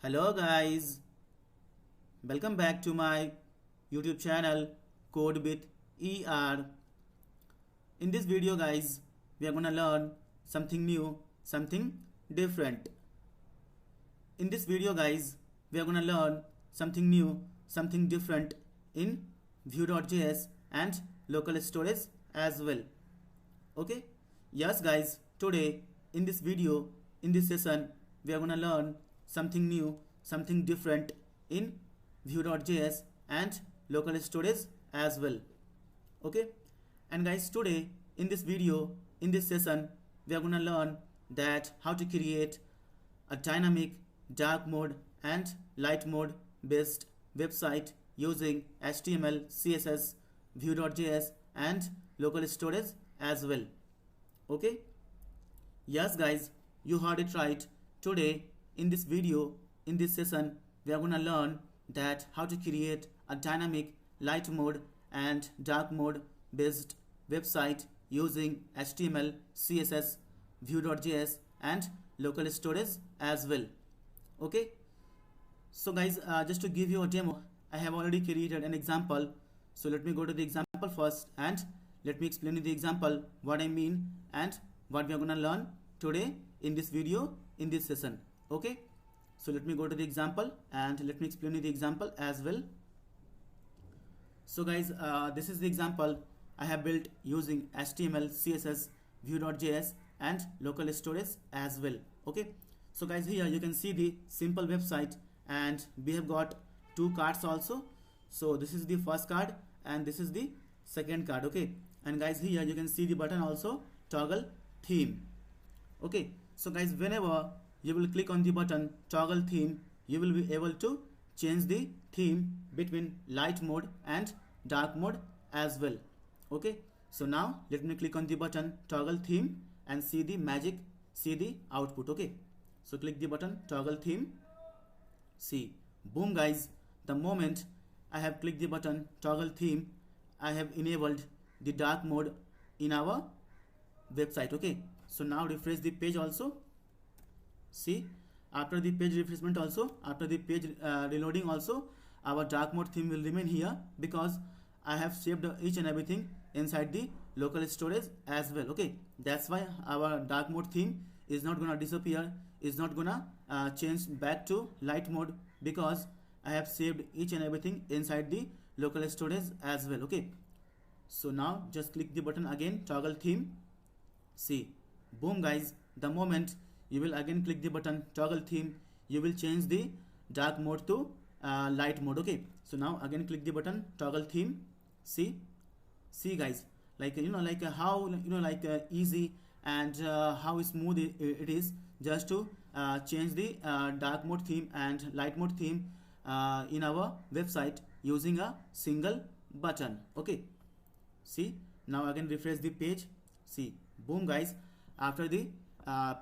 Hello guys, welcome back to my YouTube channel Code with ER. In this video guys, we are gonna learn something new, something different. In this video guys, we are gonna learn something new, something different in Vue.js and local storage as well. Okay? Yes guys, today in this video, in this session, we are gonna learn something new, something different in Vue.js and local storage as well. Okay? And guys, today in this video, in this session, we are gonna learn that how to create a dynamic dark mode and light mode based website using HTML, CSS, Vue.js and local storage as well. Okay? Yes guys, you heard it right. Today in this video, in this session, we are gonna learn that how to create a dynamic light mode and dark mode based website using HTML, CSS, Vue.js and local storage as well. Okay? So guys, just to give you a demo, I have already created an example. So let me go to the example first and let me explain you the example, what I mean and what we are gonna learn today in this video, in this session. Okay? So let me go to the example and let me explain you the example as well. So guys, this is the example I have built using HTML, CSS, Vue.js and local storage as well. Okay? So guys, here you can see the simple website and we have got two cards also. So this is the first card and this is the second card. Okay? And guys, here you can see the button also, toggle theme. Okay? So guys, whenever you will click on the button toggle theme, you will be able to change the theme between light mode and dark mode as well. Okay? So now let me click on the button toggle theme and see the magic, see the output. Okay? So click the button toggle theme. See, boom guys, the moment I have clicked the button toggle theme, I have enabled the dark mode in our website. Okay? So now refresh the page also. See, after the page refreshment also, after the page reloading also, our dark mode theme will remain here because I have saved each and everything inside the local storage as well. Okay, that's why our dark mode theme is not gonna disappear, is not gonna change back to light mode because I have saved each and everything inside the local storage as well. Okay, so now just click the button again toggle theme. See, boom guys, the moment you will again click the button toggle theme, you will change the dark mode to light mode. Okay, so now again click the button toggle theme. See guys, like like how easy and how smooth it is just to change the dark mode theme and light mode theme in our website using a single button. Okay, see, now again refresh the page. See, boom guys, after the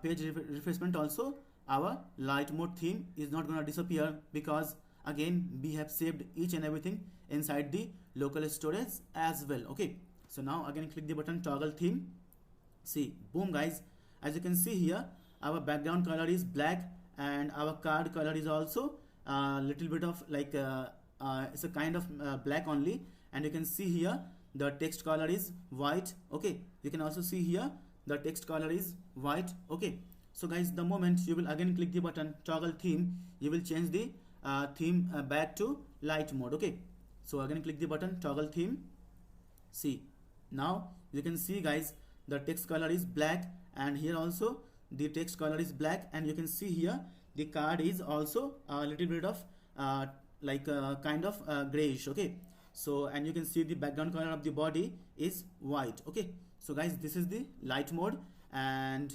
page refreshment also, our light mode theme is not gonna disappear because again we have saved each and everything inside the local storage as well. Okay, so now again click the button toggle theme. See, boom guys, as you can see here, our background color is black and our card color is also little bit of like it's a kind of black only, and you can see here the text color is white. Okay, you can also see here the text color is white. Okay, so guys, the moment you will again click the button toggle theme, you will change the theme back to light mode. Okay, so again click the button toggle theme. See, now you can see guys, the text color is black and here also the text color is black, and you can see here the card is also a little bit of kind of grayish. Okay, so and you can see the background color of the body is white. Okay, so guys, this is the light mode and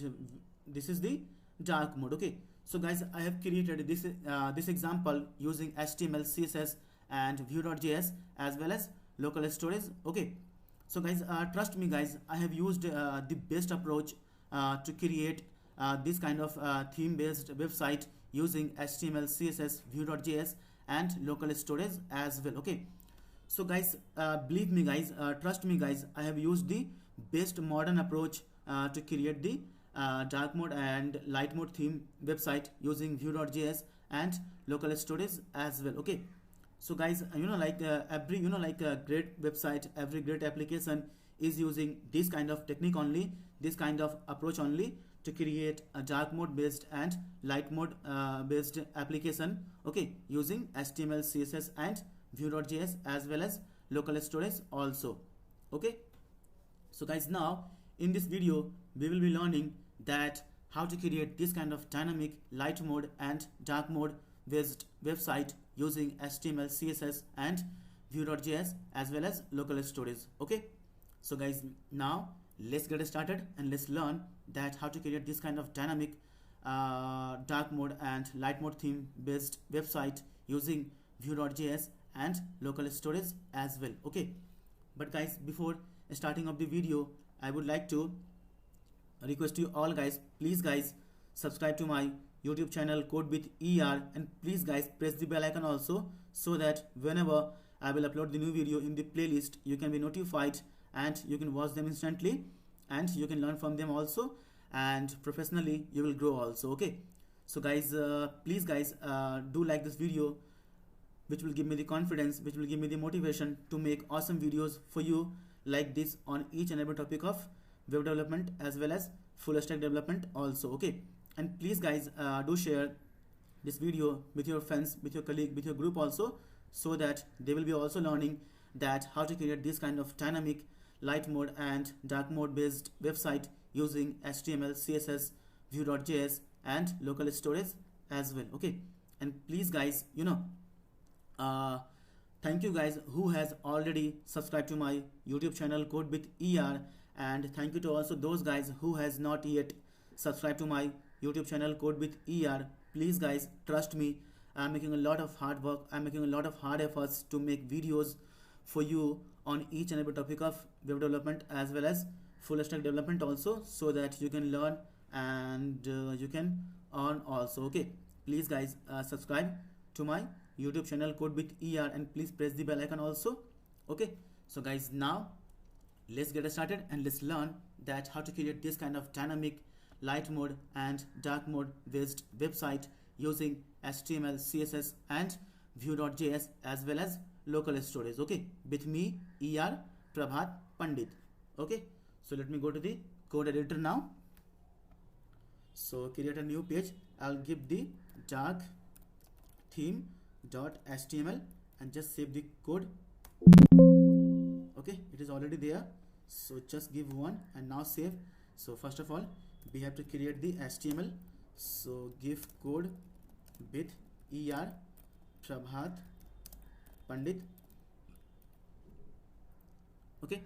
this is the dark mode. Okay, so guys, I have created this example using HTML, CSS and Vue.js as well as local storage. Okay, so guys, trust me guys, I have used the best approach to create this kind of theme based website using HTML, CSS, Vue.js and local storage as well. Okay, so guys, believe me guys, trust me guys, I have used the best modern approach to create the dark mode and light mode theme website using Vue.js and local storage as well. Okay, so guys, every great website, every great application is using this kind of technique only, this kind of approach only, to create a dark mode based and light mode based application, okay, using HTML, CSS and Vue.js as well as local storage also. Okay, so guys, now in this video we will be learning that how to create this kind of dynamic light mode and dark mode based website using HTML, CSS and Vue.js as well as local storage. Okay, so guys, now let's get started and let's learn that how to create this kind of dynamic dark mode and light mode theme based website using Vue.js and local storage as well. Okay, but guys, before starting of the video, I would like to request you all guys, please guys, subscribe to my YouTube channel Code with ER, and please guys press the bell icon also, so that whenever I will upload the new video in the playlist, you can be notified and you can watch them instantly and you can learn from them also, and professionally you will grow also. Okay, so guys, please guys, do like this video, which will give me the confidence, which will give me the motivation to make awesome videos for you like this on each and every topic of web development as well as full stack development also. Okay, and please guys, do share this video with your friends, with your colleague, with your group also, so that they will be also learning that how to create this kind of dynamic light mode and dark mode based website using HTML, CSS, Vue.js and local storage as well. Okay, and please guys, thank you guys who has already subscribed to my YouTube channel Code with ER, and thank you to also those guys who has not yet subscribed to my YouTube channel Code with ER. Please guys, trust me, I'm making a lot of hard work, I'm making a lot of hard efforts to make videos for you on each and every topic of web development as well as full stack development also, so that you can learn and you can earn also. Okay, please guys, subscribe to my YouTube channel Code with ER and please press the bell icon also. Okay, so guys, now let's get started and let's learn that how to create this kind of dynamic light mode and dark mode based website using HTML, CSS and Vue.js as well as local storage. Okay, with me ER Prabhat Pandit. Okay, so let me go to the code editor now. So create a new page. I'll give the dark theme.html and just save the code. Okay, it is already there, so just give one and now save. So first of all, we have to create the HTML. So give code with ER Prabhat Pandit. Okay,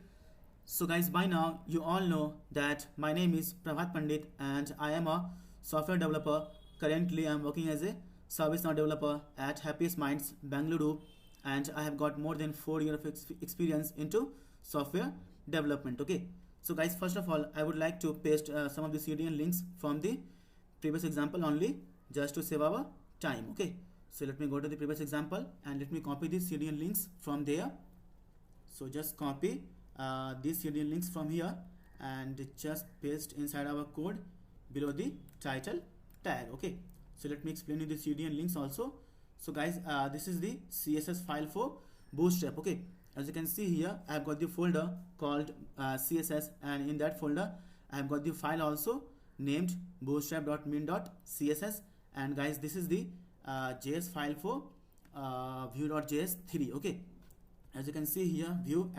so guys, by now you all know that my name is Prabhat Pandit and I am a software developer. Currently I am working as a ServiceNow developer at Happiest Minds Bangalore, and I have got more than 4 years of experience into software development. Okay, so guys, first of all, I would like to paste some of the CDN links from the previous example only, just to save our time. Okay, so let me go to the previous example and let me copy these CDN links from there. So just copy these CDN links from here and just paste inside our code below the title tag. Okay, so let me explain you the CDN links also. So guys, this is the CSS file for Bootstrap. Okay, as you can see here, I have got the folder called CSS, and in that folder I have got the file also named bootstrap.min.css, and guys, this is the JS file for Vue.js 3. Okay, as you can see here, Vue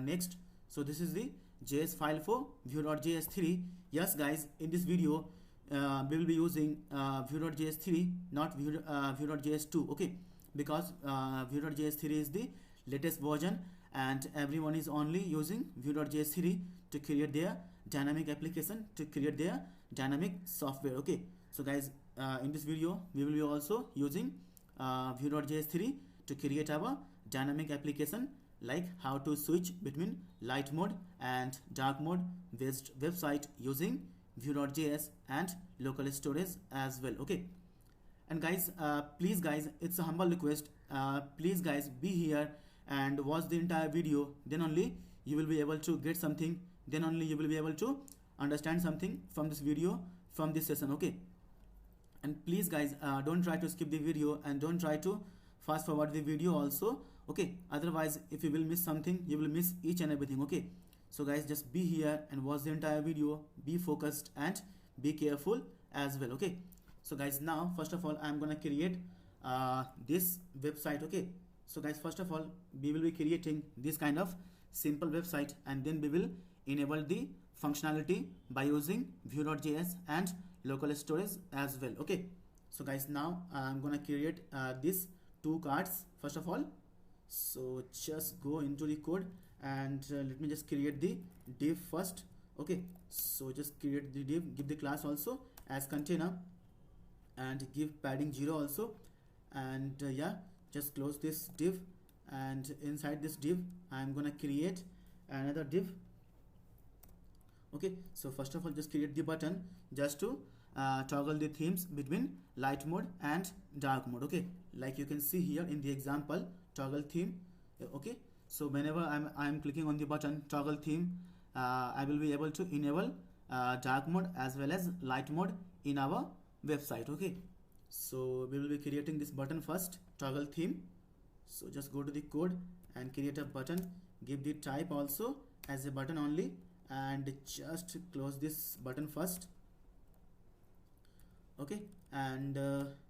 @next. So this is the JS file for Vue.js 3. Yes guys, in this video we will be using Vue.js 3, not Vue.js 2. Okay, because Vue.js 3 is the latest version and everyone is only using Vue.js 3 to create their dynamic application, to create their dynamic software. Okay, so guys, in this video we will be also using Vue.js 3 to create our dynamic application, like how to switch between light mode and dark mode based website using Vue.js and local storage as well. Okay, and guys, please guys, it's a humble request, please guys, be here and watch the entire video, then only you will be able to get something, then only you will be able to understand something from this video, from this session. Okay, And please guys, don't try to skip the video and don't try to fast forward the video also, okay? Otherwise if you will miss something, you will miss each and everything, okay? So guys, just be here and watch the entire video, be focused and be careful as well, okay? So guys, now first of all I'm gonna create this website, okay? So guys, first of all we will be creating this kind of simple website, and then we will enable the functionality by using Vue.js and local storage as well, okay? So guys, now I'm gonna create these two cards first of all. So just go into the code and let me just create the div first, okay? So just create the div, give the class also as container and give padding 0 also, and yeah, just close this div, and inside this div I'm gonna create another div, okay? So first of all just create the button just to toggle the themes between light mode and dark mode, okay? Like you can see here in the example, toggle theme, okay? So whenever I'm clicking on the button toggle theme, I will be able to enable dark mode as well as light mode in our website, okay? So we will be creating this button first, toggle theme. So just go to the code and create a button, give the type also as a button only, and just close this button first, okay? And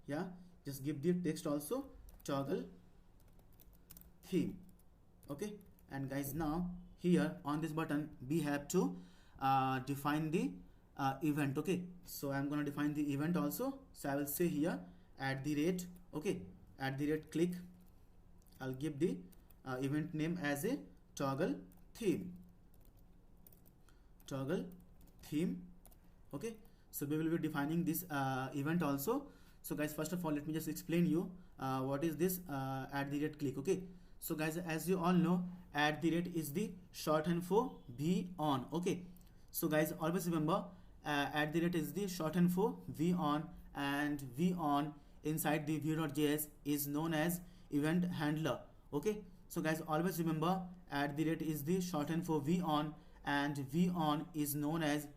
yeah, just give the text also toggle theme, okay? And guys, now here on this button we have to define the event, okay? So I'm gonna define the event also. So I will say here @ okay, @click. I'll give the event name as a toggle theme, okay? So we will be defining this event also. So guys, first of all let me just explain you what is this @click, okay? So guys, as you all know, @ is the shorthand for V on, okay? So guys, always remember @ is the shorthand for V on, and V on inside the Vue.js is known as event handler, okay? So guys, always remember @ is the shorthand for V on, and V on is known as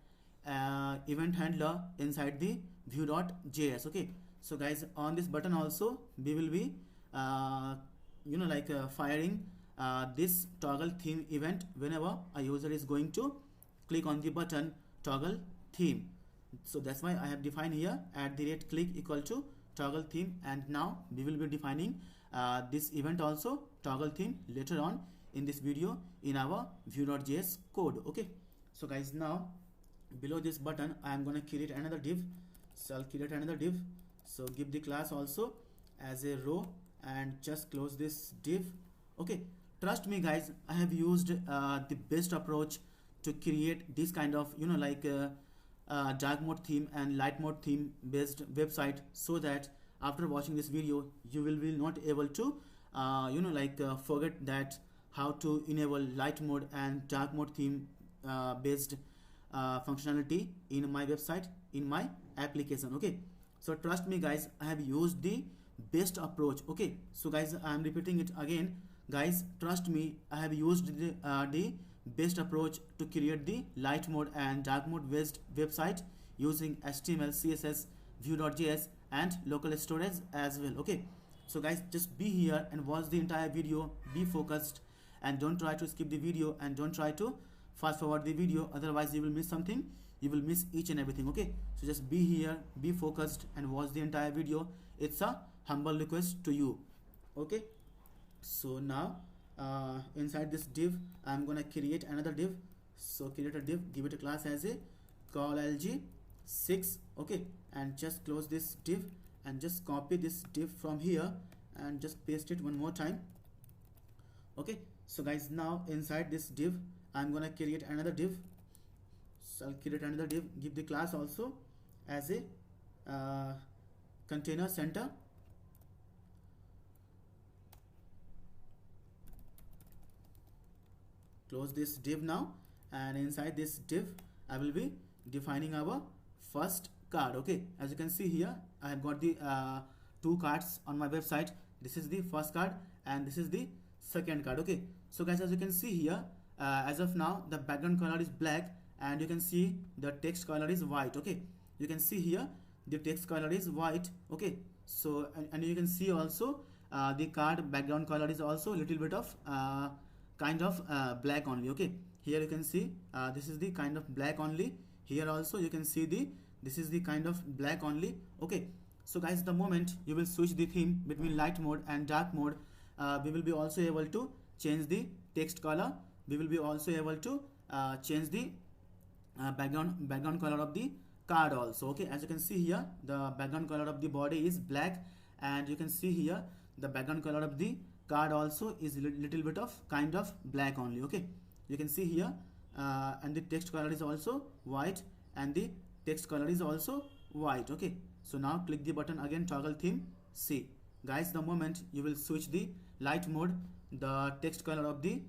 event handler inside the Vue.js, okay? So guys, on this button also we will be firing this toggle theme event whenever a user is going to click on the button toggle theme. So that's why I have defined here @click equal to toggle theme, and now we will be defining this event also toggle theme later on in this video in our Vue.js code, okay? So guys, now below this button I am gonna create another div. So I'll create another div, so give the class also as a row and just close this div, okay? Trust me guys, I have used the best approach to create this kind of dark mode theme and light mode theme based website, so that after watching this video you will be not able to forget that how to enable light mode and dark mode theme based functionality in my website, in my application, okay? So trust me guys, I have used the best approach, okay? So guys, I am repeating it again, guys, trust me, I have used the best approach to create the light mode and dark mode based website using HTML, CSS, Vue.js and local storage as well, okay? So guys, just be here and watch the entire video, be focused, and don't try to skip the video and don't try to fast forward the video, otherwise you will miss something, you will miss each and everything, okay? So just be here, be focused and watch the entire video. It's a humble request to you, okay? So now inside this div I'm gonna create another div. So create a div, give it a class as a call lg6, okay? And just close this div and just copy this div from here and just paste it one more time, okay? So guys, now inside this div I'm gonna create another div. So I'll create another div, give the class also as a container center, close this div now, and inside this div I will be defining our first card, okay? As you can see here, I have got the two cards on my website. This is the first card and this is the second card, okay? So guys, as you can see here, as of now the background color is black and you can see the text color is white, okay? You can see here the text color is white. Okay, so and you can see also the card background color is also a little bit of kind of black only. Okay, here you can see this is the kind of black only. Here also you can see this is the kind of black only. Okay, so guys, the moment you will switch the theme between light mode and dark mode, we will be also able to change the text color. We will be also able to change the background color of the card also. Okay, as you can see here, the background color of the body is black, and you can see here the background color of the card also is little bit of kind of black only. Okay, you can see here and the text color is also white, and the text color is also white. Okay, so now click the button again, toggle theme. See guys, the moment you will switch the light mode, the text color of the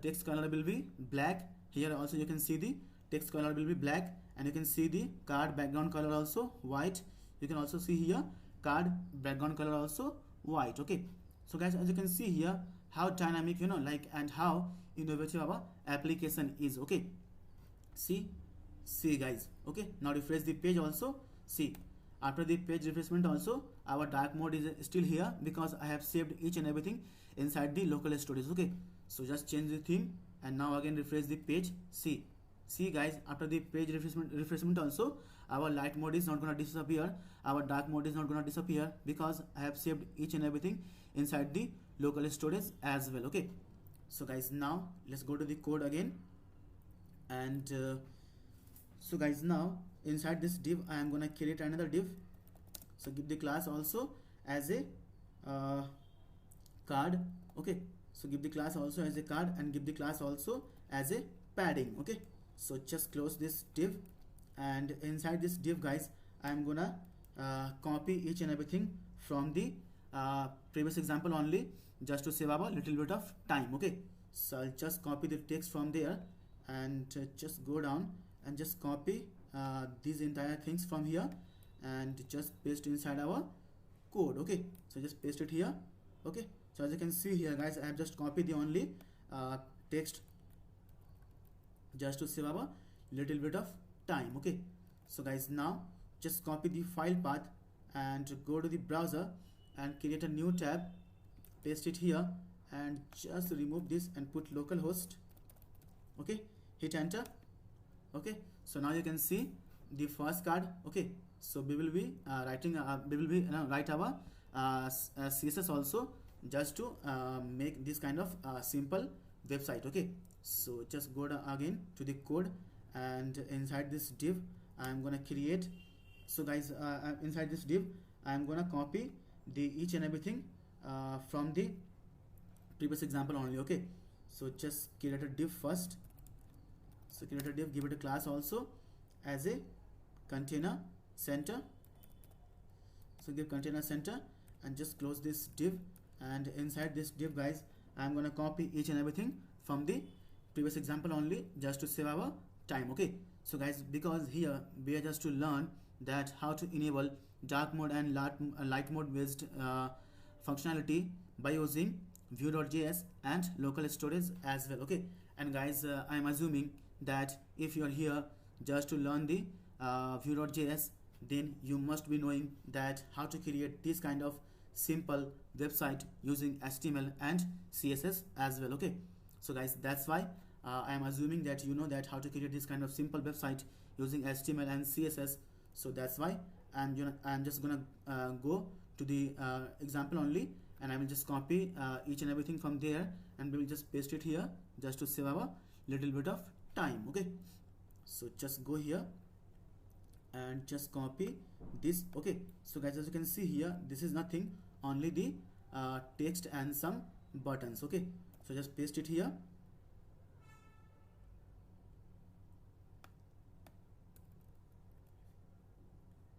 text color will be black. Here also you can see the text color will be black, and you can see the card background color also white. You can also see here card background color also white. Okay, so guys, as you can see here how dynamic, like, and how innovative our application is. Okay, see guys. Okay, now refresh the page also. See, after the page refreshment also our dark mode is still here, because I have saved each and everything inside the local storage. Okay, so just change the theme and now again refresh the page. See guys, after the page refreshment also our light mode is not gonna disappear, our dark mode is not gonna disappear, because I have saved each and everything inside the local storage as well. Okay, so guys, now let's go to the code again. And so guys, now inside this div I am gonna create another div. So give the class also as a card. Okay, so give the class also as a card, and give the class also as a padding. Okay, so just close this div, and inside this div guys, I am gonna copy each and everything from the previous example only, just to save our little bit of time. Okay, so I'll just copy the text from there, and just go down and just copy these entire things from here, and just paste inside our code. Okay, so just paste it here. Okay, so as you can see here guys, I have just copied the only text, just to save our little bit of time. Okay, so guys, now just copy the file path and go to the browser and create a new tab, paste it here, and just remove this and put localhost. Okay, hit enter. Okay, so now you can see the first card. Okay, so we will be write our CSS also, just to make this kind of simple website. Okay, so just go down again to the code, and inside this div I am gonna create. So guys, inside this div I am gonna copy the each and everything from the previous example only. Okay, so just create a div first. So create a div, give it a class also as a container center. So give container center, and just close this div, and inside this div guys, I am gonna copy each and everything from the previous example only, just to save our time. Okay, so guys, because here we are just to learn that how to enable dark mode and light mode based functionality by using Vue.js and local storage as well. Okay, and guys, I am assuming that if you are here just to learn the Vue.js, then you must be knowing that how to create this kind of simple website using HTML and CSS as well. Okay, so guys, that's why I am assuming that you know that how to create this kind of simple website using HTML and CSS. So that's why I'm just gonna go to the example only, and I will just copy each and everything from there, and we will just paste it here, just to save our little bit of time. Okay, so just go here and just copy this. Okay, so guys, as you can see here, this is nothing, only the text and some buttons. Okay, so just paste it here.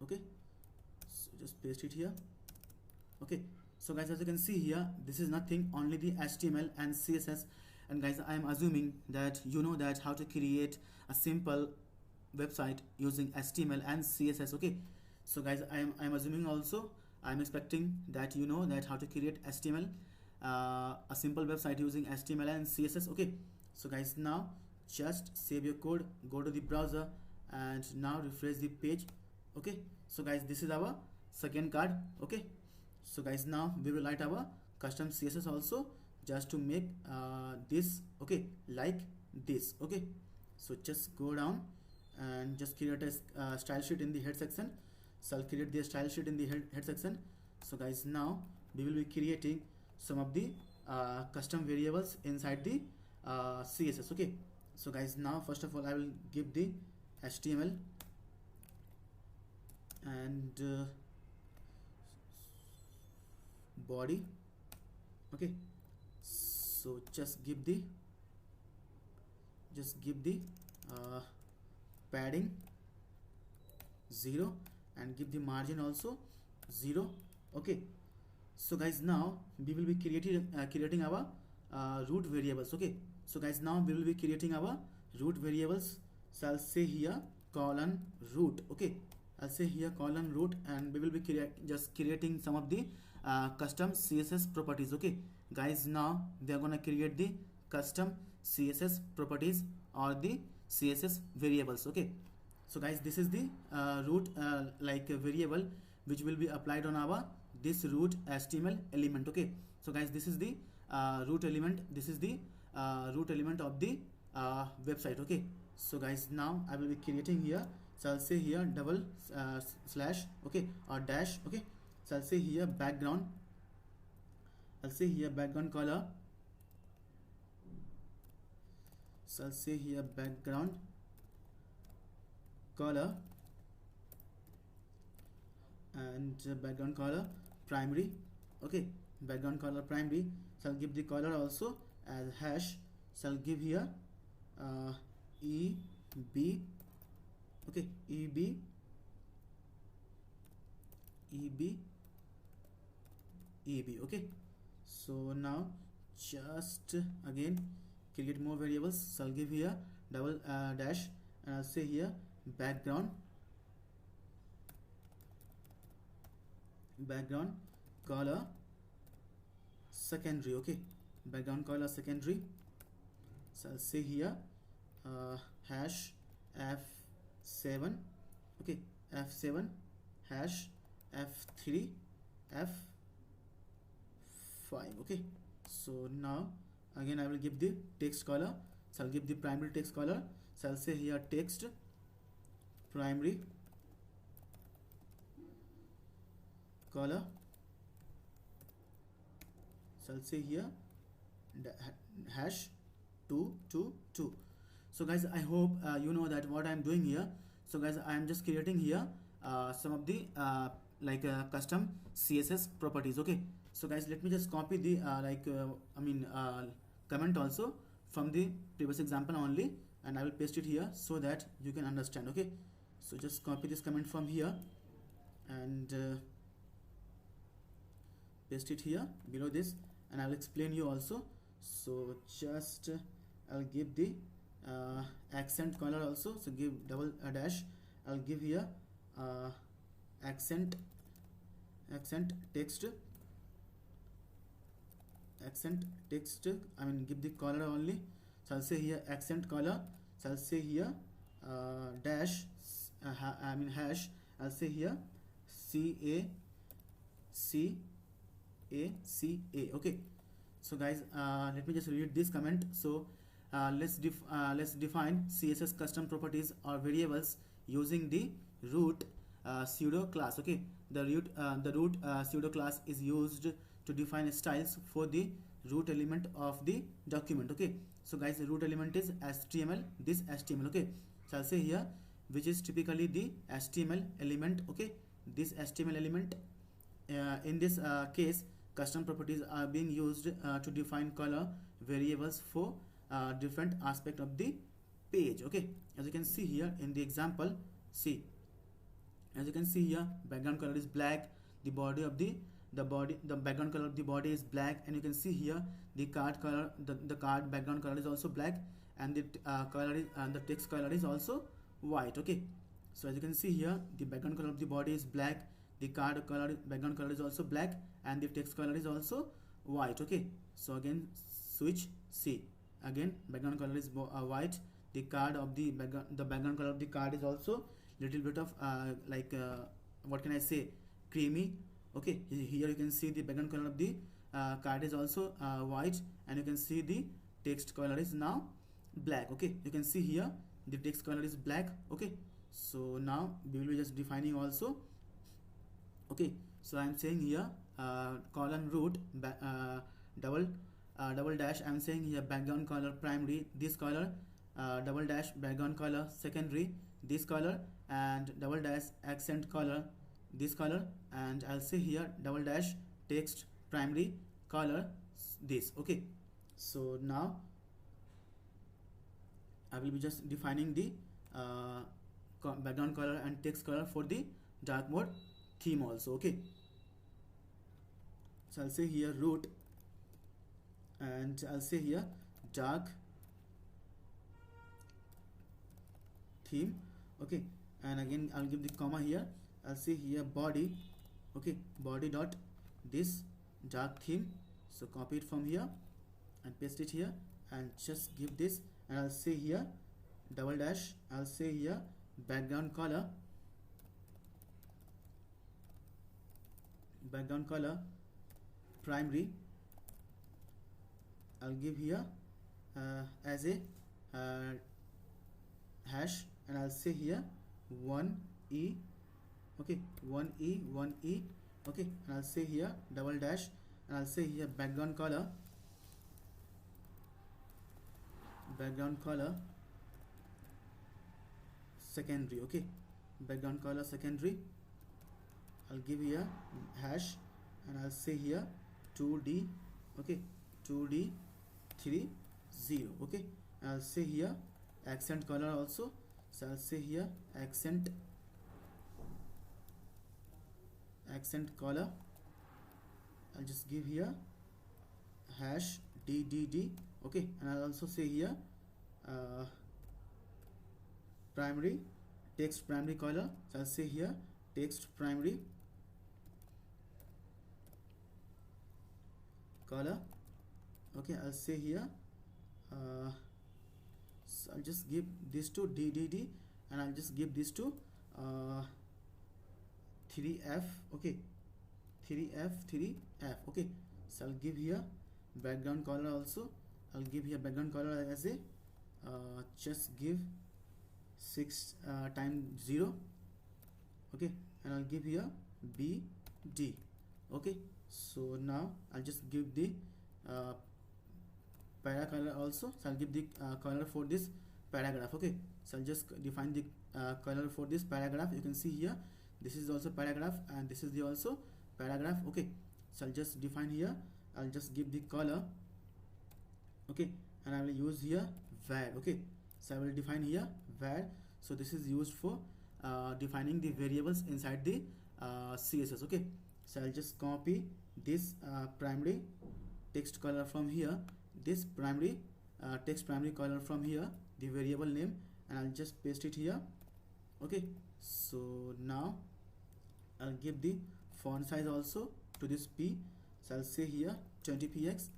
Okay, so just paste it here. Okay, so guys, as you can see here, this is nothing, only the HTML and CSS. And guys, I am assuming that you know that how to create a simple website using HTML and CSS. Okay, so guys, I am assuming also, I am expecting that you know that how to create HTML, a simple website using HTML and CSS. Okay, so guys, now just save your code, go to the browser, and now refresh the page. Okay, So guys, this is our second card. Okay, so guys, now we will write our custom CSS also, just to make this, okay, like this. Okay, so just go down and just create a style sheet in the head section. So I'll create the style sheet in the head section. So guys, now we will be creating some of the custom variables inside the CSS. Okay, so guys, now first of all I will give the HTML and body. Okay, so just give the padding 0 and give the margin also 0. Okay, so guys, now we will be creating our root variables. Okay, so guys, now we will be creating our root variables. So I'll say here colon root. Okay, I'll say here colon root, and we will be just creating some of the custom CSS properties. Okay guys, now we are gonna create the custom CSS properties or the CSS variables. Okay, so guys, this is the root like a variable which will be applied on our this root HTML element. Okay, so guys, this is the root element. This is the root element of the website. Okay, so guys, now I will be creating here. So I'll say here double slash, okay, or dash. Okay, so I'll say here background. I'll say here background color. So I'll say here background color and background color primary. Okay, background color primary. So I'll give the color also as hash. So I'll give here EB. Okay, EB. Okay, so now just again create more variables. So I'll give here double dash, and I'll say here background color secondary. Okay, background color secondary. So I'll say here hash F7. Okay, F7 hash F3 F5. Okay, so now again I will give the text color. So I'll give the primary text color. So I'll say here text primary color. So I'll say here hash 222. So guys, I hope you know that what I'm doing here. So guys, I am just creating here some of the custom CSS properties. Okay, so guys, let me just copy the comment also from the previous example only, and I will paste it here so that you can understand. Okay, so just copy this comment from here and paste it here below this, and I will explain you also. So just I'll give the accent color also. So give double dash. I'll give here accent text. I mean, give the color only. So I'll say here accent color. So I'll say here dash hash. I'll say here CA. Okay, so guys, let me just read this comment. So let's define CSS custom properties or variables using the root pseudo class. Okay, the root pseudo class is used to define styles for the root element of the document. Okay, so guys, the root element is HTML, this HTML. Okay, so I'll say here which is typically the HTML element. Okay, this HTML element, in this case, custom properties are being used to define color variables for different aspect of the page. Okay, as you can see here in the example, see, as you can see here, background color is black, the background color of the body is black, and you can see here the card color, the card background color is also black, and the color is, and the text color is also white. Okay, so as you can see here, the background color of the body is black, the card color background color is also black, and the text color is also white. Okay, so again switch, see, again background color is white, the background color of the card is also little bit of what can I say, creamy. Okay, here you can see the background color of the card is also white, and you can see the text color is now black. Okay, you can see here the text color is black. Okay, so now we will be just defining also. Okay, so I'm saying here column root double dash, I'm saying here background color primary, this color, double dash background color secondary, this color, and double dash accent color, this color, and I'll say here double dash text primary color, this. Okay, so now I will be just defining the background color and text color for the dark mode theme also. Okay, so I'll say here root, and I'll say here dark theme. Okay, and again I'll give the comma here. I'll say here body. Okay, body dot this dark theme. So copy it from here and paste it here, and just give this, and I'll say here double dash, I'll say here background color primary. I'll give here as a hash, and I'll say here 1e. Okay, 1e. Okay, and I'll say here double dash, and I'll say here background color secondary. Okay, background color secondary. I'll give here hash, and I'll say here 2d. Okay, 2d 30. Okay, and I'll say here accent color also. So I'll say here accent color. I'll just give here hash ddd. Okay, and I'll also say here primary text primary color. So I'll say here text primary color. Okay, I'll say here so I'll just give this to ddd, and I'll just give this to 3f. Okay, 3f. Okay, so I'll give here background color also. I'll give here background color as a just give 6 times 0. Okay, and I'll give here bd. Okay, so now I'll just give the para color also. So I'll give the color for this paragraph. Okay, so I'll just define the color for this paragraph. You can see here this is also paragraph, and this is the also paragraph. Okay, so I'll just define here. I'll just give the color. Okay, and I will use here var. Okay, so I will define here var. So this is used for defining the variables inside the CSS. Okay, so I'll just copy this primary text color from here, this primary text primary color from here, the variable name, and I'll just paste it here. Okay, so now I'll give the font size also to this p. So I'll say here 20px,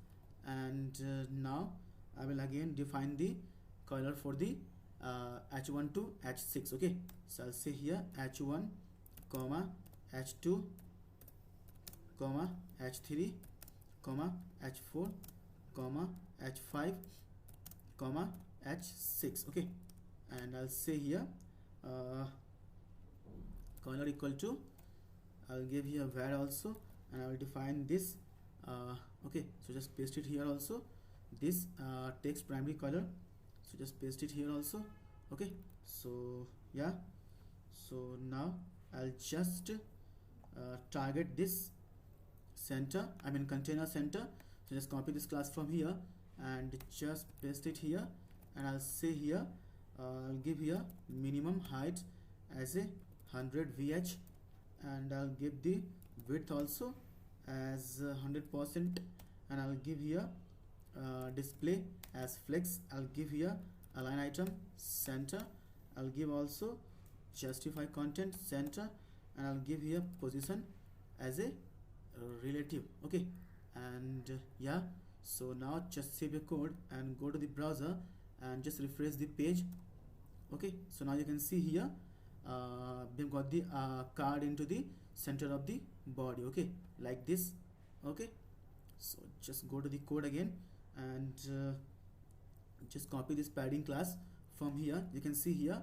and now I will again define the color for the h1 to h6. Okay, so I'll say here h1 comma h2 comma h3 comma h4 comma h5 comma h6. Okay, and I'll say here color equal to, I'll give here var also, and I will define this okay, so just paste it here also, this text primary color. So just paste it here also. Okay, so yeah, so now I'll just target this center, I mean container center. So just copy this class from here and just paste it here, and I'll say here I'll give here minimum height as a 100 vh, and I'll give the width also as 100%, and I'll give here display as flex. I'll give here align item center. I'll give also justify content center, and I'll give here position as a relative. Okay, and yeah, so now just save your code and go to the browser and just refresh the page. Okay, so now you can see here we have got the card into the center of the body, okay, like this. Okay, so just go to the code again and just copy this padding class from here. You can see here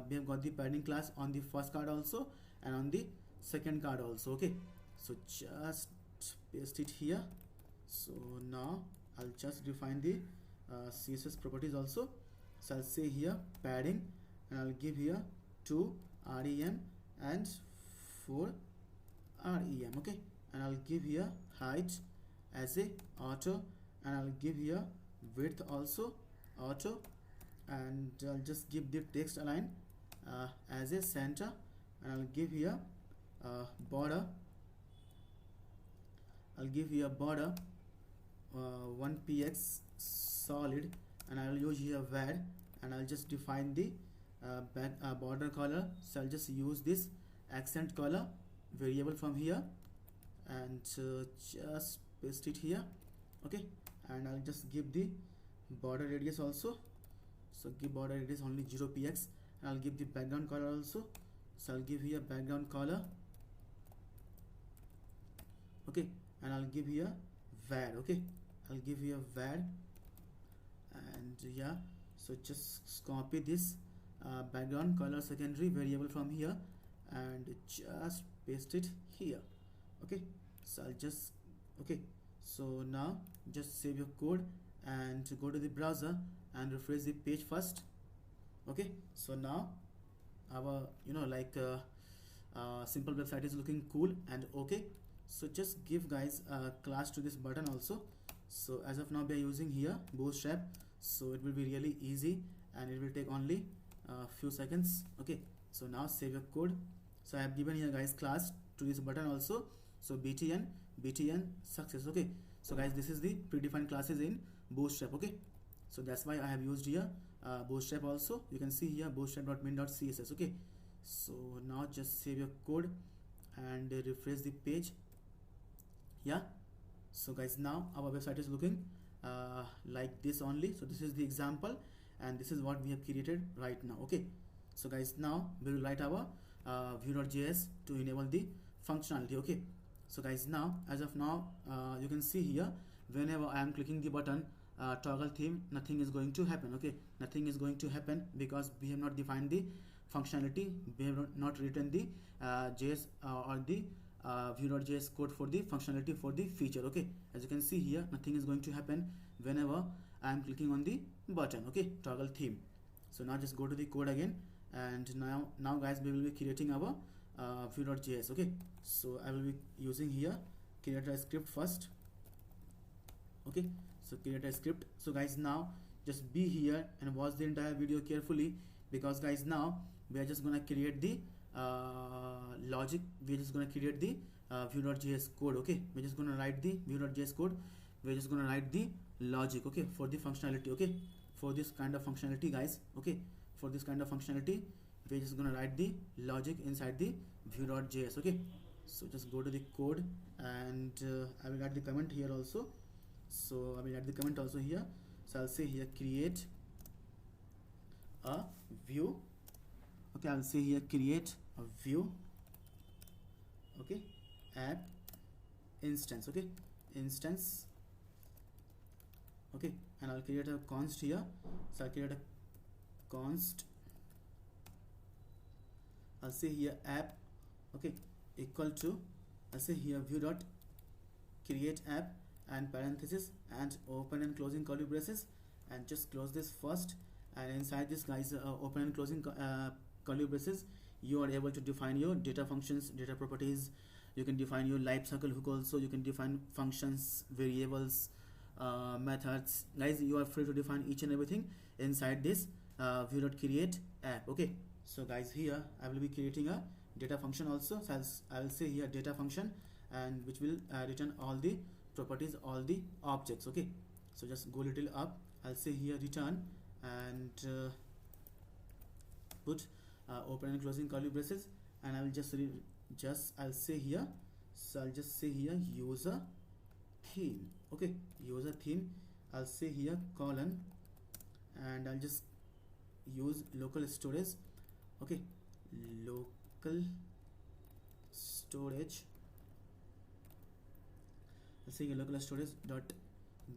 we have got the padding class on the first card also and on the second card also. Okay, so just paste it here. So now I'll just define the CSS properties also. So I'll say here padding, and I'll give here 2 rem and 4 rem. Okay, and I'll give here height as a auto, and I'll give here width also auto, and I'll just give the text align as a center, and I'll give here border. I'll give here border 1px solid, and I'll use here var, and I'll just define the border color. So I'll just use this accent color variable from here, and just paste it here. Okay, and I'll just give the border radius also. So give border radius only 0px, and I'll give the background color also. So I'll give here background color. Okay, and I'll give here var. Okay, I'll give here var, and yeah, so just copy this background color secondary variable from here and just paste it here. Okay, so I'll just, okay, so now just save your code and go to the browser and refresh the page first. Okay, so now our simple website is looking cool and okay. So just give guys a class to this button also. So as of now we are using here Bootstrap, so it will be really easy and it will take only a few seconds. Okay, so now save your code. So I have given here guys class to this button also. So btn success. Okay, so guys, this is the predefined classes in Bootstrap. Okay, so that's why I have used here Bootstrap also. You can see here bootstrap.min.css. okay, so now just save your code and refresh the page. Yeah, so guys, now our website is looking like this only. So this is the example and this is what we have created right now. Okay, so guys, now we will write our vue.js to enable the functionality. Okay, so guys, now as of now you can see here whenever I am clicking the button toggle theme, nothing is going to happen. Okay, nothing is going to happen because we have not defined the functionality. We have not written the JS or the vue.js code for the functionality for the feature. Okay, as you can see here, nothing is going to happen whenever I am clicking on the button. Okay, toggle theme. So now just go to the code again, and now guys, we will be creating our vue.js. okay, so I will be using here create a script first. Okay, so create a script. So guys, now just be here and watch the entire video carefully, because guys, now we are just gonna create the logic. We're just gonna create the vue.js code. Okay, we're just gonna write the vue.js code. We're just gonna write the logic, okay, for the functionality. Okay, for this kind of functionality guys. Okay, for this kind of functionality we're just gonna write the logic inside the vue.js. okay, so just go to the code, and I will add the comment here also. So I will add the comment also here. So I'll say here create a view. Okay, I'll say here create a view. Okay, app instance. Okay, instance. Okay, and I'll create a const here. So I'll create a const. I'll say here app. Okay, equal to, I'll say here view dot create app and parenthesis and open and closing curly braces, and just close this first, and inside this guys open and closing curly braces, you are able to define your data functions, data properties. You can define your lifecycle hook also. You can define functions, variables, methods. Guys, you are free to define each and everything inside this view.create app. Okay, so guys, here I will be creating a data function also. So I will say here data function, and which will return all the properties, all the objects. Okay, so just go little up. I'll say here return, and put open and closing curly braces, and I will just I'll say here, so I'll just say here user theme. Okay, user theme. I'll say here colon, and I'll just use local storage. Okay, local storage, let's say local storage dot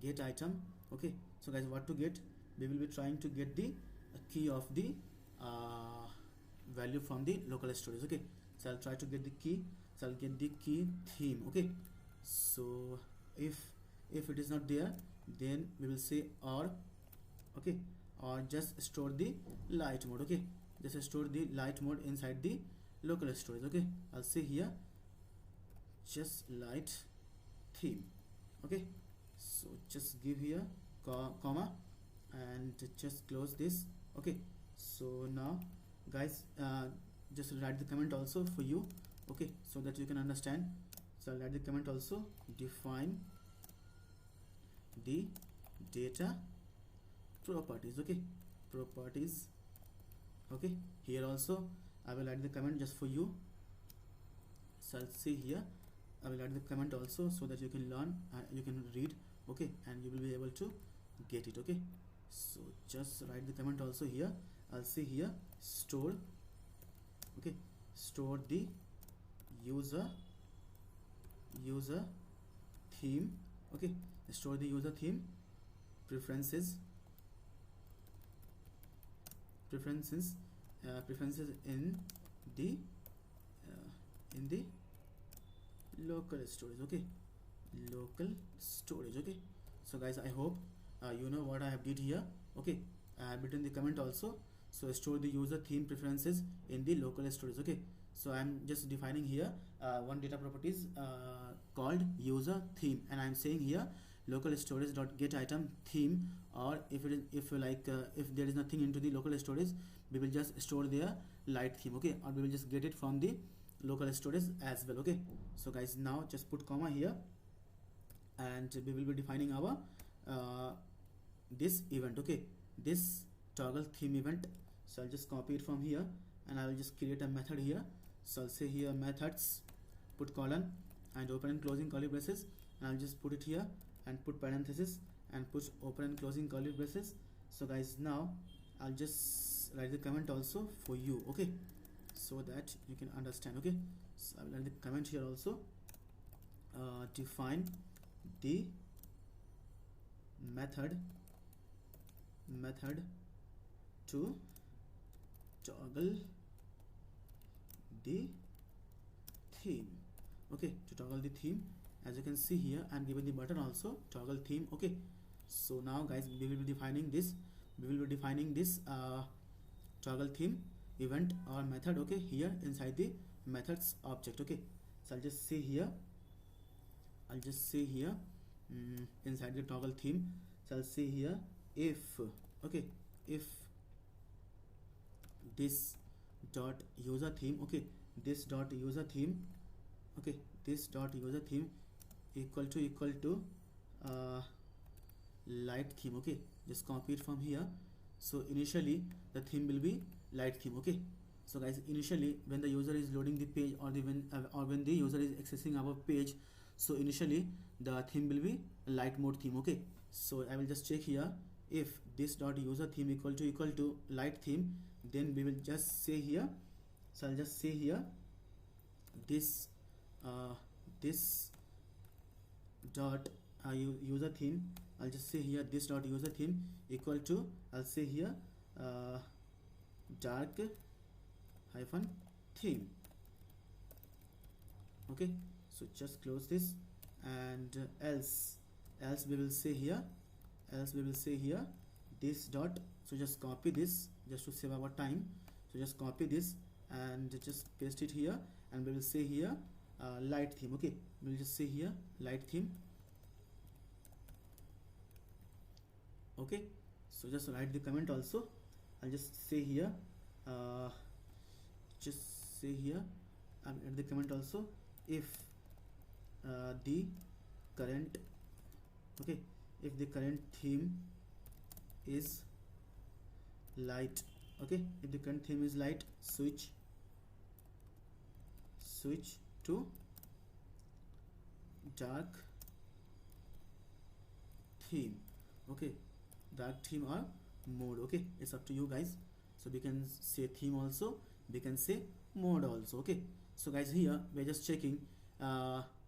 get item. Okay, so guys, what to get? We will be trying to get the key of the value from the local storage. Okay, so I'll try to get the key. So I'll get the key theme. Okay, so if it is not there, then we will say or. Okay, or just store the light mode. Okay, just store the light mode inside the local storage. Okay, I'll say here just light theme. Okay, so just give here comma and just close this. Okay, so now guys, just write the comment also for you. Okay, so that you can understand. So I'll write the comment also, define the data properties. Okay, properties. Okay, here also I will add the comment just for you. So I'll say here I will add the comment also, so that you can learn, you can read. Okay, and you will be able to get it. Okay, so just write the comment also here. I'll say here store. Okay, store the user theme. Okay, store the user theme preferences in the local storage. Okay, local storage. Okay, so guys, I hope you know what I have did here. Okay, I have written the comment also. So store the user theme preferences in the local storage. Okay, so I'm just defining here one data properties called user theme, and I'm saying here local storage dot get item theme, or if there is nothing into the local storage, we will just store their light theme. Okay, or we will just get it from the local storage as well. Okay, so guys, now just put comma here, and we will be defining our this event. Okay, this toggle theme event. So I'll just copy it from here, and I will just create a method here. So I'll say here methods, put colon and open and closing curly braces, and I'll just put it here and put parenthesis and put open and closing curly braces. So guys, now I'll just write the comment also for you. Okay, so that you can understand. Okay, so I will write the comment here also, define the method to toggle the theme. Okay, to toggle the theme. As you can see here, I'm given the button also, toggle theme. Okay, so now guys, we will be defining this toggle theme event or method. Okay, here inside the methods object. Okay, so I'll just say here inside the toggle theme. So I'll say here if, okay, if this dot user theme, okay, this dot user theme, okay, this dot user theme equal to light theme. Okay, just copy it from here. So initially the theme will be light theme. Okay, so guys, initially when the user is loading the page, or when the user is accessing our page, so initially the theme will be light mode theme. Okay, so I will just check here, if this dot user theme equal to light theme, then we will just say here. So I'll just say here this dot user theme. I'll just say here this dot user theme equal to, I'll say here dark hyphen theme. Okay, so just close this, and else we will say here this dot. So just copy this just to save our time. So just copy this and just paste it here, and we will say here light theme. Okay, we will just say here light theme. Okay, so just write the comment also. I'll just say here I'll add the comment also, if the current, okay, if the current theme is light. Okay, if the current theme is light, switch to dark theme. Okay, dark theme or mode. Okay, it's up to you guys. So we can say theme also, we can say mode also. Okay, so guys, here we're just checking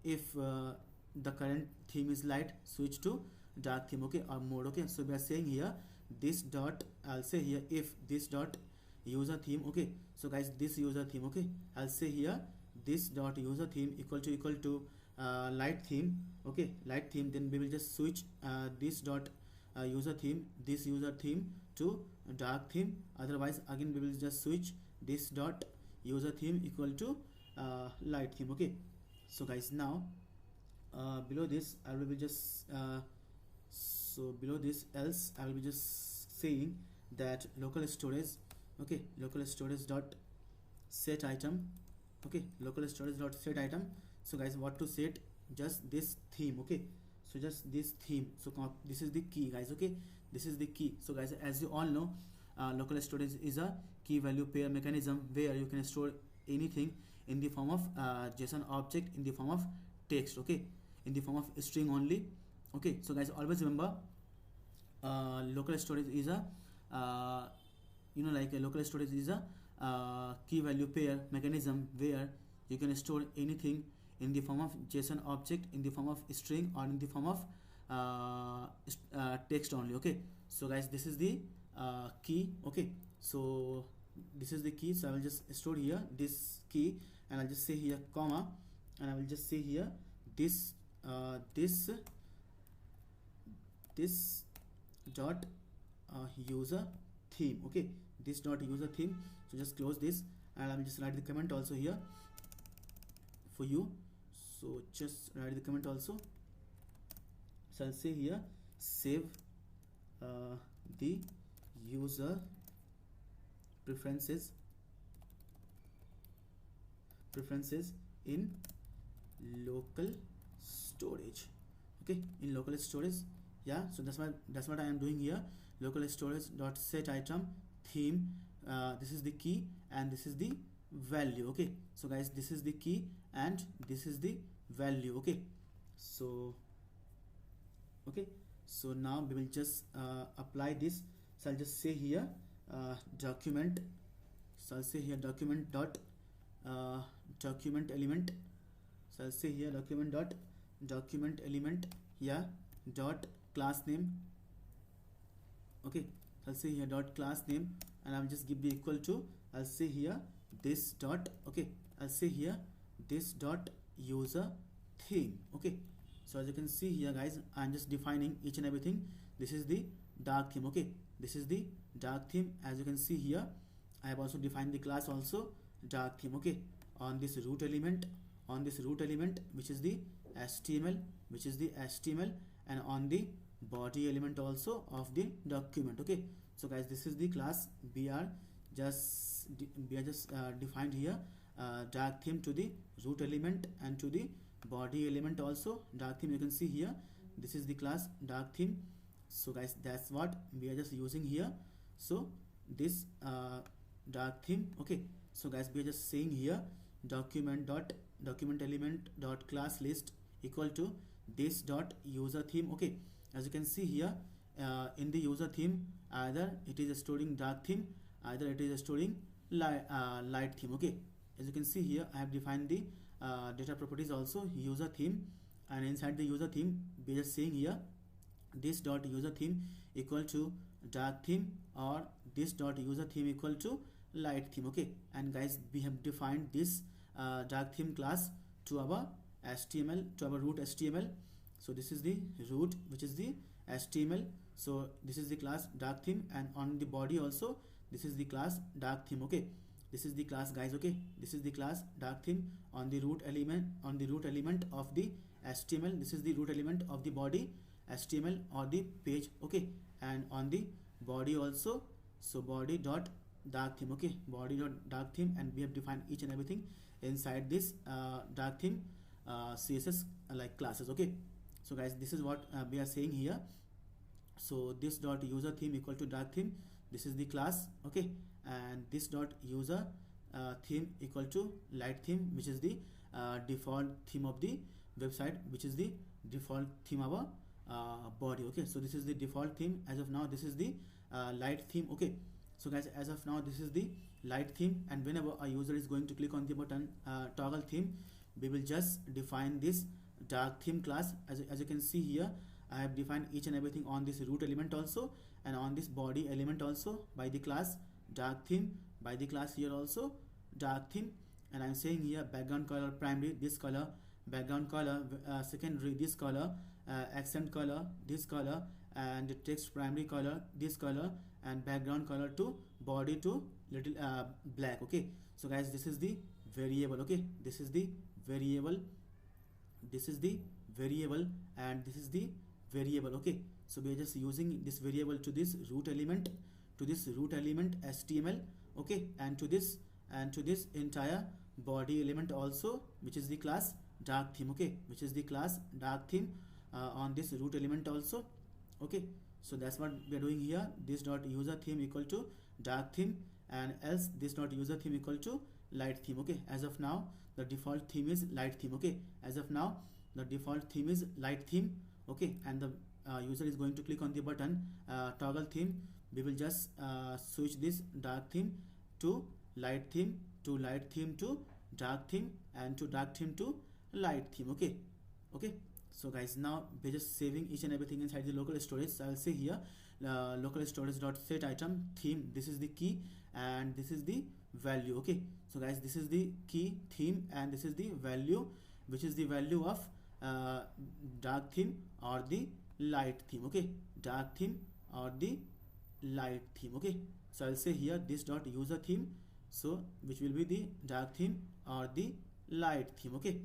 if the current theme is light, switch to dark theme, okay, or mode. Okay, so we are saying here this dot, I'll say here if this dot user theme, okay, so guys, this user theme, okay, I'll say here this dot user theme equal to light theme, okay, light theme, then we will just switch this dot user theme, this user theme to dark theme. Otherwise again we will just switch this dot user theme equal to light theme. Okay, so guys, now below this I will be just so below this else I will be just saying that local storage, okay, local storage dot set item, okay, local storage dot set item. So guys, what to set? Just this theme, okay, so just this theme. So this is the key, guys, okay, this is the key. So guys, as you all know, local storage is a key value pair mechanism where you can store anything in the form of JSON object, in the form of text, okay, in the form of string only. Okay, so guys, always remember local storage is a like a local storage is a key value pair mechanism where you can store anything in the form of JSON object, in the form of string, or in the form of text only. Okay, so guys, this is the key. Okay, so this is the key, so I will just store here this key, and I'll just say here comma, and I will just say here this this dot user theme, okay, this dot user theme. So just close this, and I will just write the comment also here for you. So just write the comment also. So I'll say here save the user preferences in local storage, okay, in local storage. Yeah, so that's what I am doing here. Local storage dot set item theme, this is the key and this is the value. Okay, so guys, this is the key and this is the value. Okay, so now we will just apply this. So I'll just say here document. So I'll say here document dot document element. So I'll say here document element, yeah, dot class name. Okay, I'll say here dot class name, and I'll just give the equal to, I'll say here this dot, okay, I'll say here this dot user theme. Okay, so as you can see here, guys, I'm just defining each and everything. This is the dark theme. Okay, this is the dark theme. As you can see here, I have also defined the class also dark theme. Okay, on this root element, which is the HTML, and on the body element also of the document. Okay, so guys, this is the class we are just defined here, dark theme to the root element and to the body element also dark theme. You can see here this is the class dark theme. So guys, that's what we are just using here. So this dark theme. Okay, so guys, we are just saying here document element dot class list equal to this dot user theme. Okay, as you can see here, in the user theme, either it is storing dark theme, either it is storing light theme. Okay, as you can see here, I have defined the data properties also user theme, and inside the user theme we are just saying here this dot user theme equal to dark theme, or this dot user theme equal to light theme. Okay, and guys, we have defined this dark theme class to our HTML, to our root HTML. So this is the root, which is the HTML. So this is the class dark theme, and on the body also this is the class dark theme. Okay, this is the class, guys. Okay, this is the class dark theme on the root element, of the HTML. This is the root element of the body HTML or the page. Okay, and on the body also, so body dot dark theme. Okay, body dot dark theme, and we have defined each and everything inside this dark theme CSS like classes. Okay, so guys, this is what we are saying here. So this dot user theme equal to dark theme, this is the class. Okay, and this dot user theme equal to light theme, which is the default theme of the website, which is the default theme of our body. Okay, so this is the default theme as of now. This is the light theme. Okay, So guys, as of now this is the light theme, and whenever a user is going to click on the button toggle theme, we will just define this dark theme class. As you can see here, I have defined each and everything on this root element also, and on this body element also by the class dark theme, by the class here also dark theme. And I'm saying here background color primary this color, background color secondary this color, accent color this color, and text primary color this color, and background color to body to little black. Okay, so guys, this is the variable. Okay, this is the variable, this is the variable, and this is the variable. Okay, so we are just using this variable to this root element, to this root element HTML. Okay, and to this entire body element also, which is the class dark theme. Okay, which is the class dark theme on this root element also. Okay, so that's what we are doing here. This dot user theme equal to dark theme, and else this dot user theme equal to light theme. Okay, as of now the default theme is light theme. Okay, as of now the default theme is light theme. Okay, and the user is going to click on the button toggle theme. We will just switch this dark theme to light theme, to light theme to dark theme, and to dark theme to light theme. Okay, okay, so guys, now we're just saving each and everything inside the local storage. So I'll say here local storage dot set item theme, this is the key and this is the value. Okay, so guys, this is the key theme and this is the value, which is the value of dark theme or the light theme. Okay, dark theme or the light theme. Okay, so I'll say here this dot user theme, so which will be the dark theme or the light theme. Okay,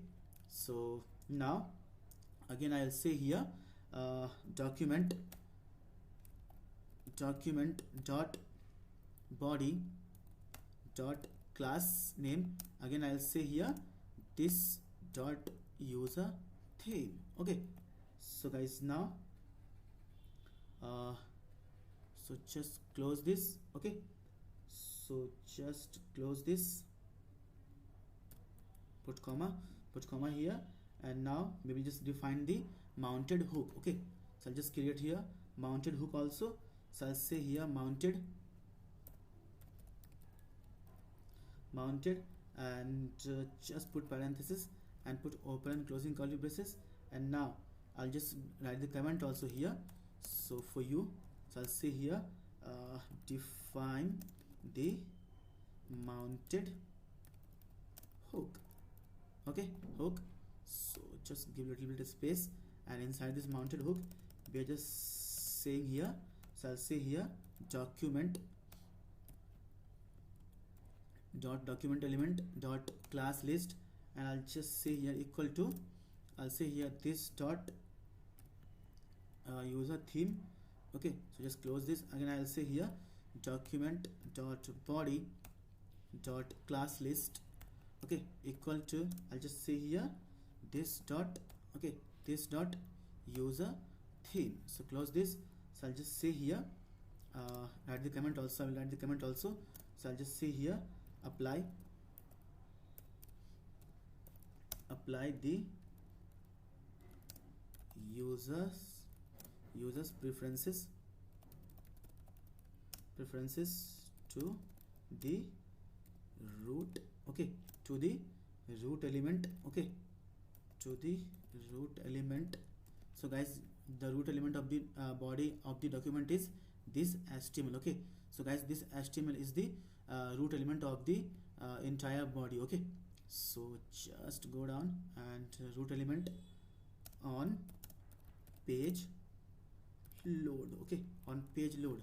so now again I'll say here document dot body dot class name. Again I'll say here this dot user theme. Okay, so guys, now so just close this. Okay, so just close this, put comma here, and now we will just define the mounted hook. Okay, so I'll just create here mounted hook also. So I'll say here mounted, and just put parenthesis and put open and closing curly braces, and now I'll just write the comment also here. So for you, so I'll say here define the mounted hook. Okay, hook. So just give a little bit of space, and inside this mounted hook we are just saying here, so I'll say here document element dot class list, and I'll just say here equal to, I'll say here this dot user theme. Okay, so just close this. Again I'll say here document dot body dot class list. Okay, equal to, I'll just say here this dot, okay, this dot user theme. So close this. So I'll just say here write the comment also. I will write the comment also. So I'll just say here apply the users preferences to the root. Okay, to the root element. Okay, to the root element. So guys, the root element of the body of the document is this HTML. Okay, so guys, this HTML is the root element of the entire body. Okay, so just go down and root element on page load. Okay, on page load,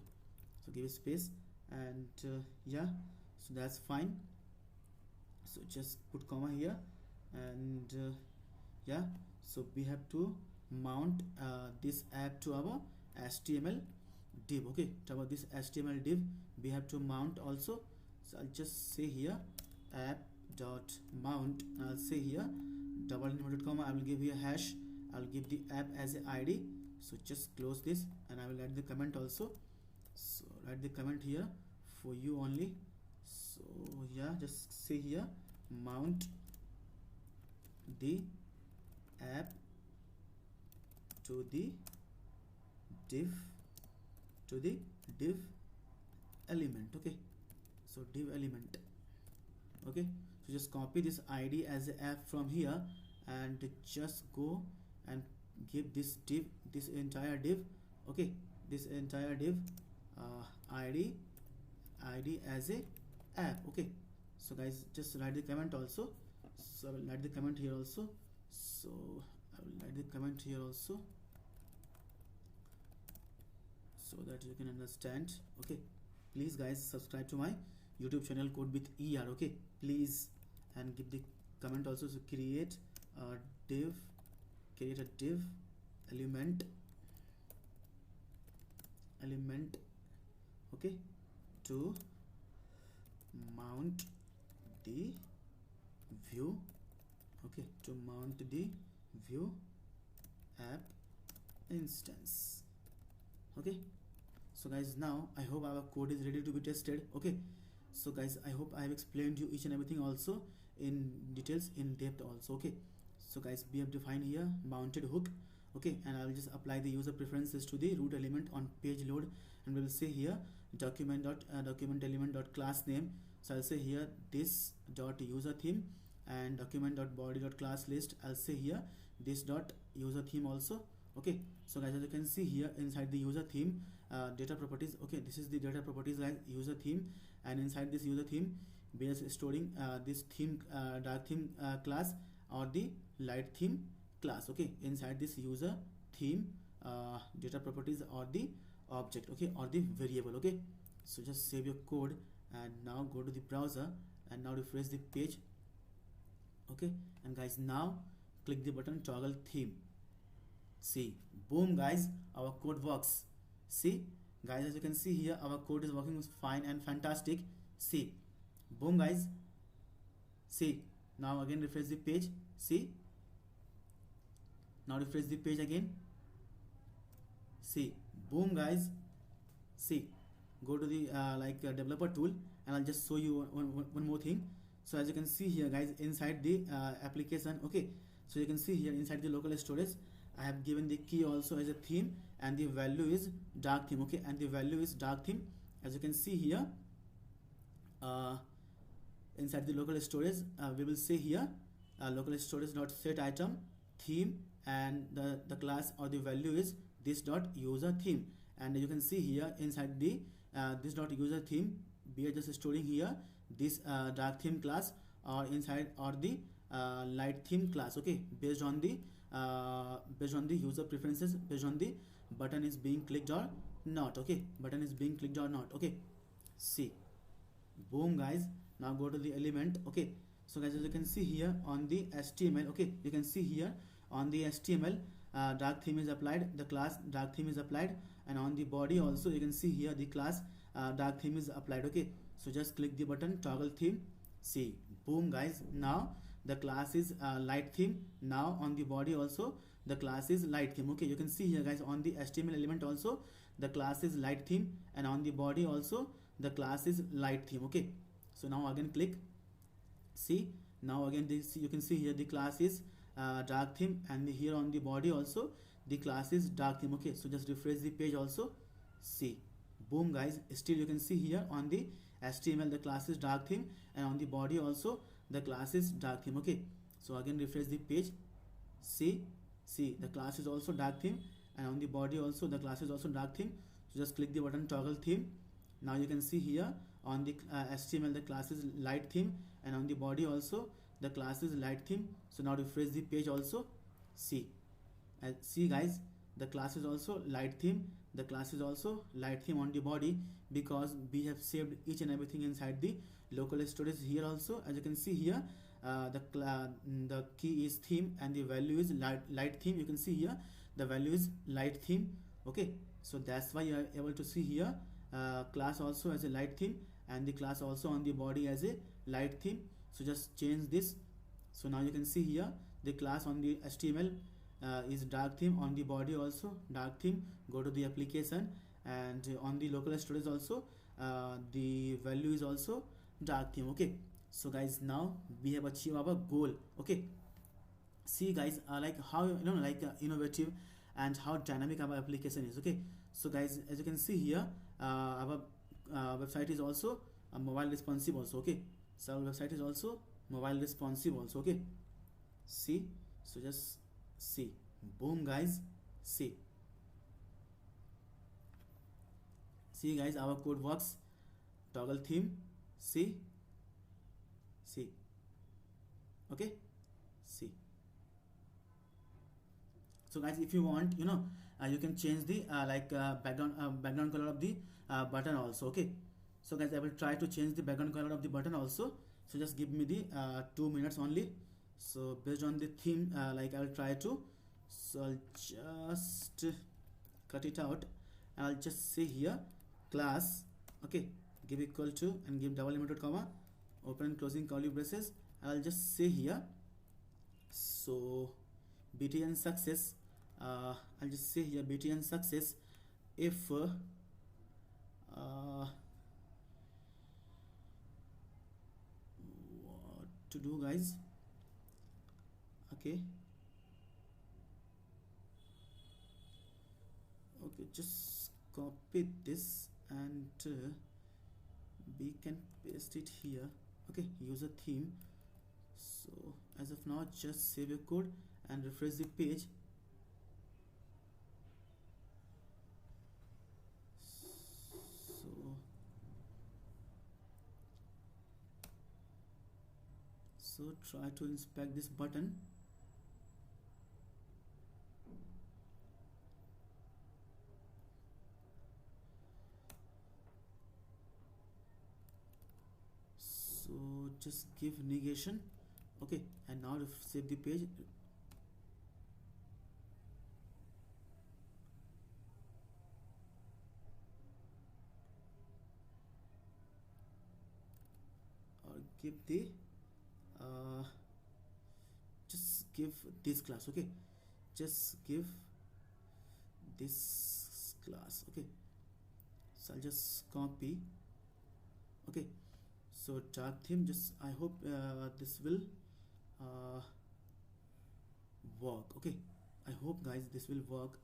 so give a space, and yeah, so that's fine. So just put comma here, and yeah, so we have to mount this app to our HTML div. Okay, to our this HTML div we have to mount also. So I'll just say here app dot mount, and I'll say here double inverted comma, I will give here hash, I'll give the app as a ID. So just close this, and I will write the comment also. So write the comment here for you only. So yeah, just say here mount the app to the div element. Okay, so div element. Okay, so just copy this id as a app from here and just go and give this div, this entire div. Okay, this entire div id as a app. Okay, so guys, just write the comment also. So I will write the comment here also. So I will write the comment here also so that you can understand. Okay, please guys, subscribe to my YouTube channel Code with ER. Okay, please, and give the comment also. So create a div element, okay, to mount the view. Okay, to mount the view app instance. Okay, so guys, now I hope our code is ready to be tested. Okay, so guys, I hope I have explained you each and everything also in details, in depth also. Okay, so guys, we have defined here mounted hook. Okay, and I will just apply the user preferences to the root element on page load, and we will say here document element dot class name. So I'll say here this dot user theme, and document dot body dot class list, I'll say here this dot user theme also. Okay, so guys, as you can see here inside the user theme data properties. Okay, this is the data properties like user theme, and inside this user theme we are storing this theme dark theme class or the light theme class. Okay, inside this user theme data properties or the object. Okay, or the variable. Okay, so just save your code and now go to the browser and now refresh the page. Okay, and guys, now click the button toggle theme. See, boom guys, our code works. See guys, as you can see here, our code is working fine and fantastic. See, boom guys. See, now again refresh the page. See, now refresh the page again. See, boom guys. See, go to the developer tool, and I'll just show you one more thing. So as you can see here guys, inside the application. Okay, so you can see here inside the local storage I have given the key also as a theme, and the value is dark theme. Okay, and the value is dark theme. As you can see here inside the local storage we will say here local storage dot set item theme, and the class or the value is this dot user theme. And you can see here inside the this dot user theme we are just storing here this dark theme class, or inside or the light theme class. Okay, based on the user preferences, based on the button is being clicked or not. Okay, button is being clicked or not. Okay, see, boom guys, now go to the element. Okay, so guys, as you can see here on the HTML. Okay, you can see here on the HTML dark theme is applied, the class dark theme is applied, and on the body also you can see here the class dark theme is applied. Okay, so just click the button toggle theme. See, boom guys, now the class is light theme. Now on the body also the class is light theme. Okay, you can see here guys on the HTML element also the class is light theme, and on the body also the class is light theme. Okay, so now again click. See, now again this you can see here the class is dark theme, and here on the body also the class is dark theme. Okay, so just refresh the page also. See, boom guys, still you can see here on the HTML the class is dark theme, and on the body also the class is dark theme. Okay, so again refresh the page. See, the class is also dark theme, and on the body also the class is also dark theme. So just click the button toggle theme. Now you can see here on the HTML the class is light theme, and on the body also the class is light theme. So now refresh the page also. See, see guys, the class is also light theme, the class is also light theme on the body, because we have saved each and everything inside the local storage. Here also as you can see here the key is theme and the value is light theme. You can see here the value is light theme. Okay, so that's why you are able to see here class also as a light theme, and the class also on the body as a light theme. So just change this. So now you can see here the class on the HTML is dark theme, on the body also dark theme. Go to the application, and on the local storage also the value is also dark theme. Okay, so guys, now we have achieved our goal. Okay, see guys, like how innovative and how dynamic our application is. Okay, so guys, as you can see here our website is also mobile responsive also. Okay, so our website is also mobile responsive also. Okay, see, so just see, boom guys, see guys, our code works. Toggle theme, see, okay, see. So guys, if you want, you can change the background color of the button also. Okay, so guys, I will try to change the background color of the button also. So just give me the 2 minutes only. So based on the theme, like I will try to, so I'll just cut it out and I'll just say here class, okay, give equal to and give double inverted comma, open and closing curly braces. I'll just say here, so BTN success, I'll just say here BTN success if what to do guys. Okay, just copy this and we can paste it here. Okay, use a theme. So as of now, just save your code and refresh the page. So try to inspect this button. So just give negation. Okay, and now save the page. Or give the just give this class. Okay, just give this class. Okay, so I'll just copy. Okay, so dark theme, just I hope this will work. Okay, I hope guys this will work.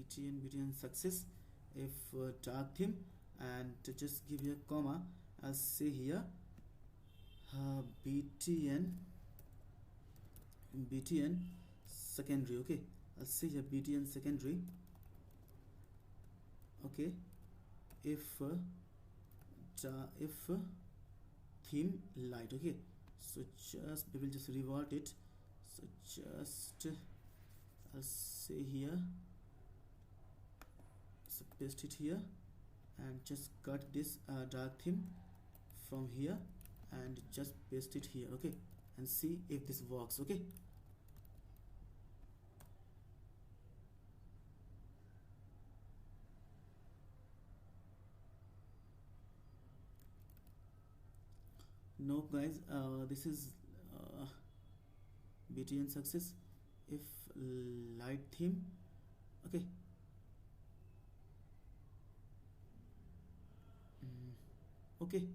BTN success if dark theme, and to just give you a comma, I'll say here BTN secondary. Okay, I'll say here BTN secondary. Okay, if theme light. Okay, so just we will just revert it. So just I'll say here, so paste it here and just cut this dark theme from here and just paste it here. Okay, and see if this works. Okay, no guys, this is BTN success if light theme. Okay, okay,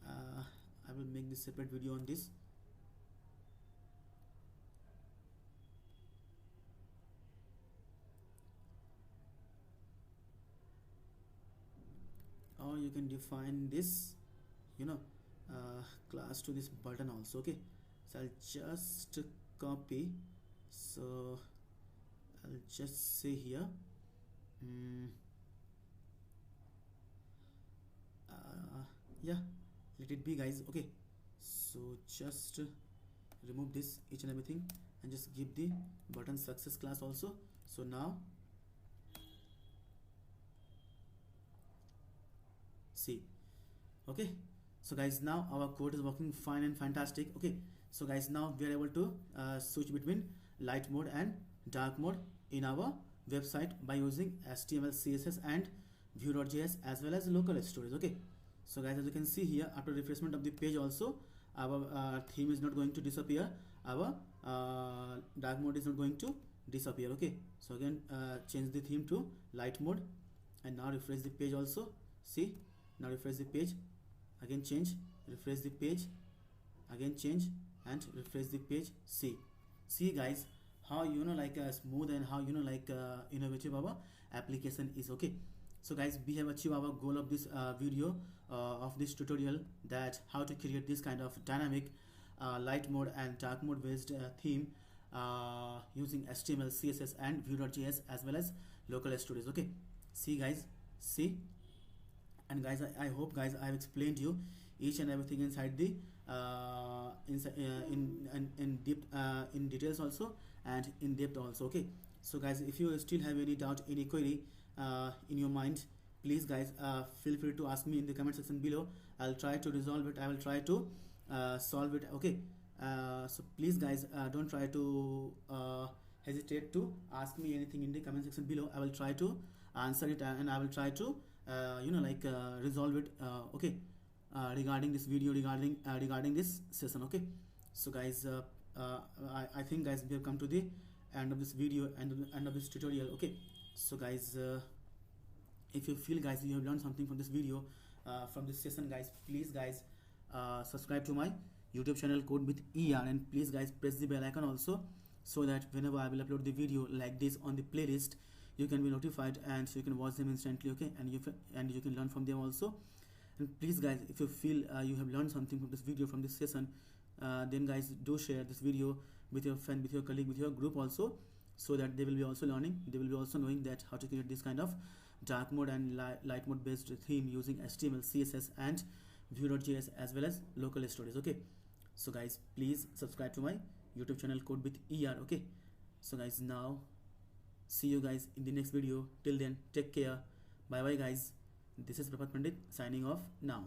I will make this separate video on this. Or you can define this class to this button also. Okay, so I'll just copy, so I'll just say here yeah, let it be guys. Okay, so just remove this each and everything and just give the button success class also. So now see, okay, so guys, now our code is working fine and fantastic. Okay, so guys, now we are able to switch between light mode and dark mode in our website by using HTML, CSS and Vue.js as well as local storage. Okay, so guys, as you can see here, after refreshment of the page also, our theme is not going to disappear, our dark mode is not going to disappear. Okay, so again change the theme to light mode, and now refresh the page also. See, now refresh the page, again change, refresh the page, again change, and refresh the page. See guys, how like smooth and how like innovative our application is. Okay, so guys, we have achieved our goal of this video of this tutorial, that how to create this kind of dynamic light mode and dark mode based theme using HTML, CSS and Vue.js as well as local storage. Okay, see guys, see, and guys I hope guys I have explained you each and everything inside the in depth, in details also, and in depth also. Okay, so guys, if you still have any doubt, any query in your mind, please guys feel free to ask me in the comment section below. I'll try to resolve it, I will try to solve it. Okay, so please guys don't try to hesitate to ask me anything in the comment section below. I will try to answer it, and I will try to like resolve it. Okay, regarding this video, regarding this session. Okay, so guys I think guys we have come to the end of this video and end of this tutorial. Okay, so guys if you feel guys you have learned something from this video, from this session guys, please guys subscribe to my YouTube channel Code with ER, and please guys press the bell icon also, so that whenever I will upload the video like this on the playlist, you can be notified and so you can watch them instantly. Okay, and you can learn from them also. And please guys, if you feel you have learned something from this video, from this session, then guys do share this video with your friend, with your colleague, with your group also, so that they will be also learning, they will be also knowing that how to create this kind of dark mode and light mode based theme using HTML, CSS and Vue.js as well as local storage. Okay, so guys please subscribe to my YouTube channel Code with ER. Okay, so guys now see you guys in the next video. Till then, take care, bye bye guys. This is Prabhat Pandit signing off now.